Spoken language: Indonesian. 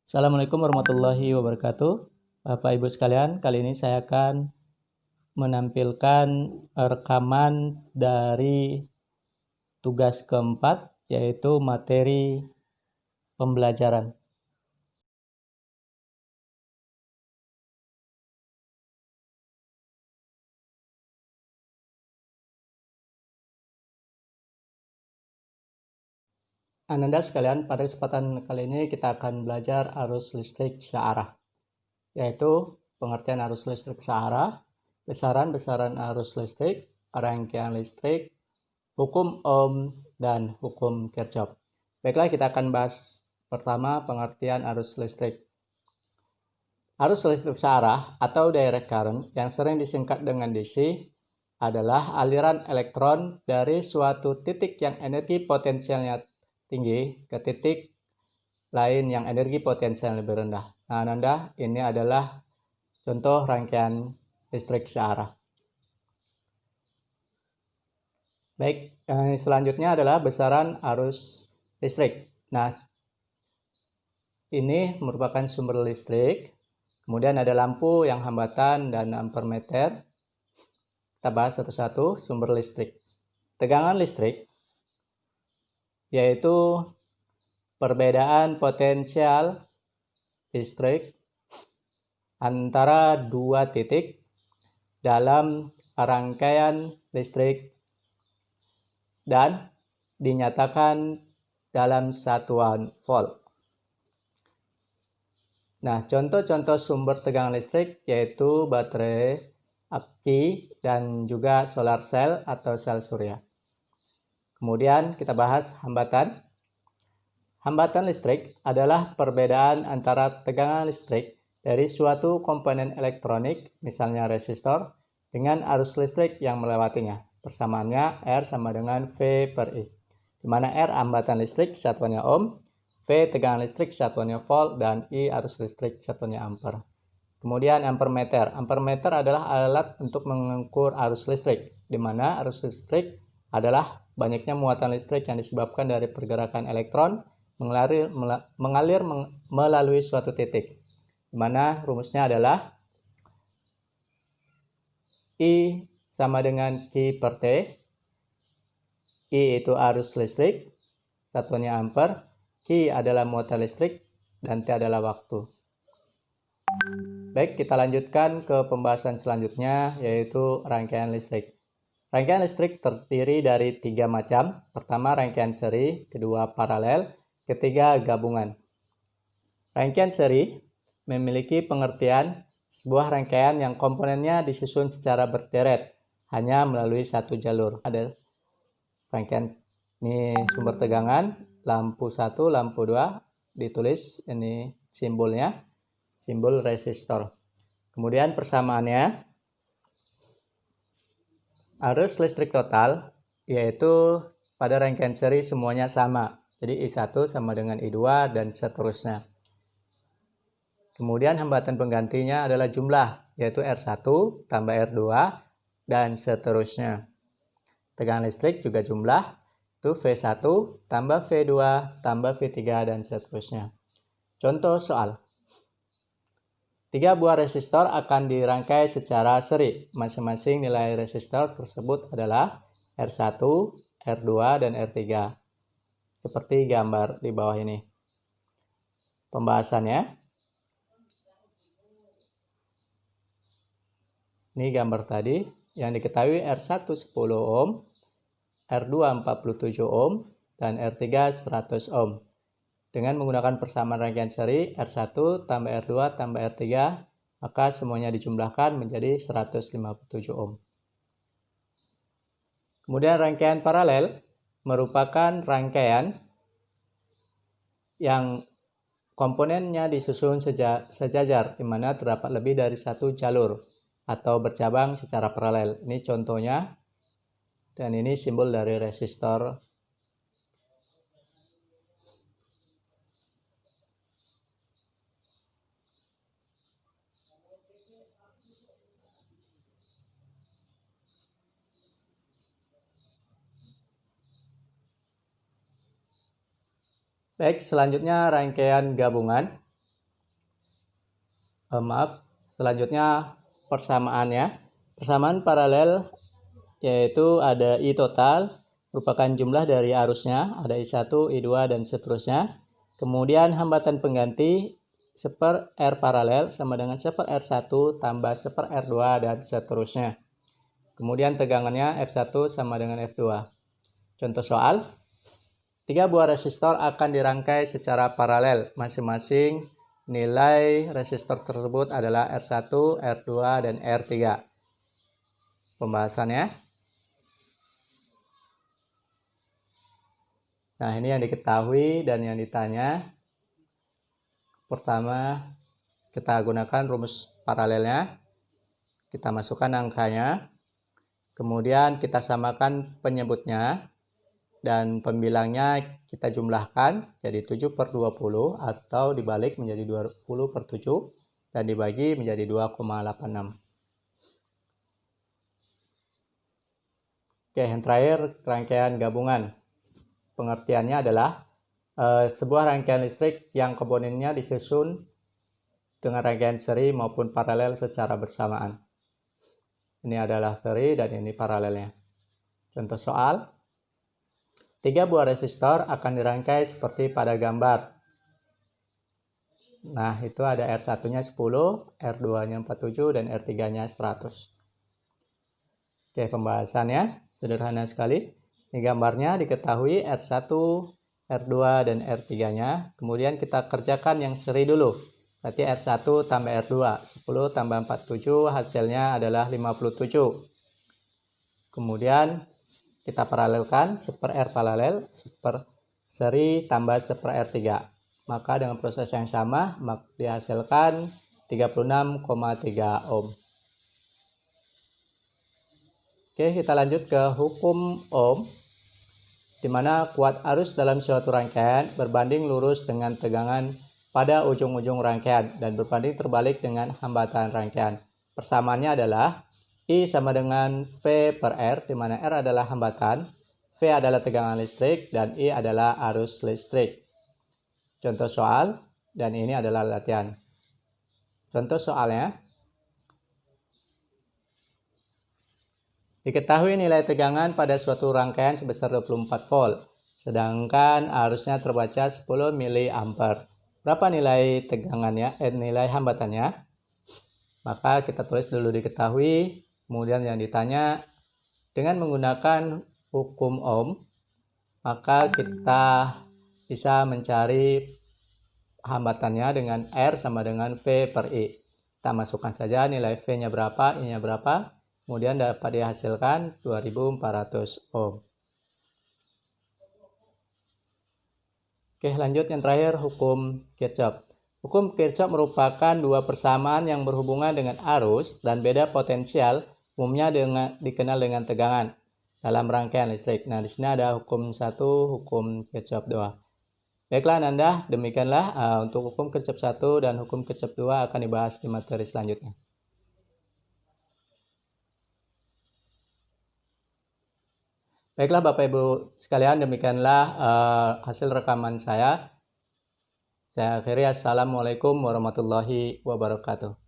Assalamualaikum warahmatullahi wabarakatuh. Bapak Ibu sekalian, kali ini saya akan menampilkan rekaman dari tugas keempat, yaitu materi pembelajaran. Ananda sekalian, pada kesempatan kali ini kita akan belajar arus listrik searah, yaitu pengertian arus listrik searah, besaran arus listrik, rangkaian listrik, hukum Ohm, dan hukum Kirchhoff. Baiklah, kita akan bahas pertama pengertian arus listrik. Arus listrik searah atau direct current yang sering disingkat dengan DC adalah aliran elektron dari suatu titik yang energi potensialnya tinggi ke titik lain yang energi potensialnya lebih rendah. Nah, Ananda, ini adalah contoh rangkaian listrik searah. Baik, selanjutnya adalah besaran arus listrik. Nah, ini merupakan sumber listrik. Kemudian ada lampu yang hambatan dan ampermeter. Kita bahas satu-satu sumber listrik. Tegangan listrik yaitu perbedaan potensial listrik antara dua titik dalam rangkaian listrik dan dinyatakan dalam satuan volt. Nah, contoh-contoh sumber tegangan listrik yaitu baterai, aki, dan juga solar cell atau sel surya. Kemudian kita bahas hambatan. Hambatan listrik adalah perbedaan antara tegangan listrik dari suatu komponen elektronik, misalnya resistor, dengan arus listrik yang melewatinya. Persamaannya R sama dengan V per I, di mana R hambatan listrik satuannya ohm, V tegangan listrik satuannya volt, dan I arus listrik satuannya ampere. Kemudian ampermeter. Ampermeter adalah alat untuk mengukur arus listrik, di mana arus listrik adalah banyaknya muatan listrik yang disebabkan dari pergerakan elektron mengalir melalui suatu titik, di mana rumusnya adalah I sama dengan Q per T. I itu arus listrik, satuannya ampere, Q adalah muatan listrik, dan T adalah waktu. Baik, kita lanjutkan ke pembahasan selanjutnya, yaitu rangkaian listrik. Rangkaian listrik terdiri dari 3 macam. Pertama, rangkaian seri, kedua paralel, ketiga gabungan. Rangkaian seri memiliki pengertian sebuah rangkaian yang komponennya disusun secara berderet, hanya melalui satu jalur. Ada rangkaian ini sumber tegangan, lampu 1, lampu 2, ditulis ini simbolnya, simbol resistor. Kemudian persamaannya, arus listrik total yaitu pada rangkaian seri semuanya sama. Jadi I1 sama dengan I2 dan seterusnya. Kemudian hambatan penggantinya adalah jumlah, yaitu R1 tambah R2 dan seterusnya. Tegangan listrik juga jumlah, itu V1 tambah V2 tambah V3 dan seterusnya. Contoh soal. 3 buah resistor akan dirangkai secara seri. Masing-masing nilai resistor tersebut adalah R1, R2, dan R3. Seperti gambar di bawah ini. Pembahasannya. Ini gambar tadi. Yang diketahui R1 10 ohm, R2 47 ohm, dan R3 100 ohm. Dengan menggunakan persamaan rangkaian seri R1 tambah R2 tambah R3, maka semuanya dijumlahkan menjadi 157 ohm. Kemudian rangkaian paralel merupakan rangkaian yang komponennya disusun sejajar, di mana terdapat lebih dari satu jalur atau bercabang secara paralel. Ini contohnya, dan ini simbol dari resistor. Baik, selanjutnya rangkaian gabungan. Selanjutnya persamaannya. Persamaan paralel yaitu ada I total, merupakan jumlah dari arusnya, ada I1, I2, dan seterusnya. Kemudian hambatan pengganti seper R paralel sama dengan seper R1 tambah seper R2 dan seterusnya. Kemudian tegangannya F1 sama dengan F2. Contoh soal, 3 buah resistor akan dirangkai secara paralel. Masing-masing nilai resistor tersebut adalah R1, R2, dan R3. Pembahasannya. Nah, ini yang diketahui dan yang ditanya. Pertama, kita gunakan rumus paralelnya. Kita masukkan angkanya. Kemudian kita samakan penyebutnya. Dan pembilangnya kita jumlahkan jadi 7/20 atau dibalik menjadi 20/7 dan dibagi menjadi 2,86. Oke, yang terakhir rangkaian gabungan. Pengertiannya adalah sebuah rangkaian listrik yang komponennya disusun dengan rangkaian seri maupun paralel secara bersamaan. Ini adalah seri dan ini paralelnya. Contoh soal. 3 buah resistor akan dirangkai seperti pada gambar. Nah, itu ada R1-nya 10, R2-nya 47, dan R3-nya 100. Oke, pembahasannya sederhana sekali. Ini gambarnya diketahui R1, R2, dan R3-nya. Kemudian kita kerjakan yang seri dulu. Berarti R1 tambah R2. 10 tambah 47 hasilnya adalah 57. Kemudian kita paralelkan seper R paralel, seper seri tambah seper R3. Maka dengan proses yang sama, dihasilkan 36,3 ohm. Oke, kita lanjut ke hukum ohm, di mana kuat arus dalam suatu rangkaian berbanding lurus dengan tegangan pada ujung-ujung rangkaian dan berbanding terbalik dengan hambatan rangkaian. Persamaannya adalah I sama dengan V per R, di mana R adalah hambatan, V adalah tegangan listrik, dan I adalah arus listrik. Contoh soal, dan ini adalah latihan. Contoh soalnya, diketahui nilai tegangan pada suatu rangkaian sebesar 24 volt, sedangkan arusnya terbaca 10 mA. Berapa nilai tegangannya, nilai hambatannya? Maka kita tulis dulu diketahui. Kemudian yang ditanya, dengan menggunakan hukum ohm, maka kita bisa mencari hambatannya dengan R sama dengan V per I. Kita masukkan saja nilai V-nya berapa, I-nya berapa, kemudian dapat dihasilkan 2400 ohm. Oke, lanjut yang terakhir, hukum Kirchhoff. Hukum Kirchhoff merupakan dua persamaan yang berhubungan dengan arus dan beda potensial, umumnya dikenal dengan tegangan dalam rangkaian listrik. Nah, di sini ada hukum 1, hukum Kirchhoff 2. Baiklah Nanda, demikianlah untuk hukum Kirchhoff 1 dan hukum Kirchhoff 2 akan dibahas di materi selanjutnya. Baiklah Bapak Ibu sekalian, demikianlah hasil rekaman saya. Saya akhiri, assalamualaikum warahmatullahi wabarakatuh.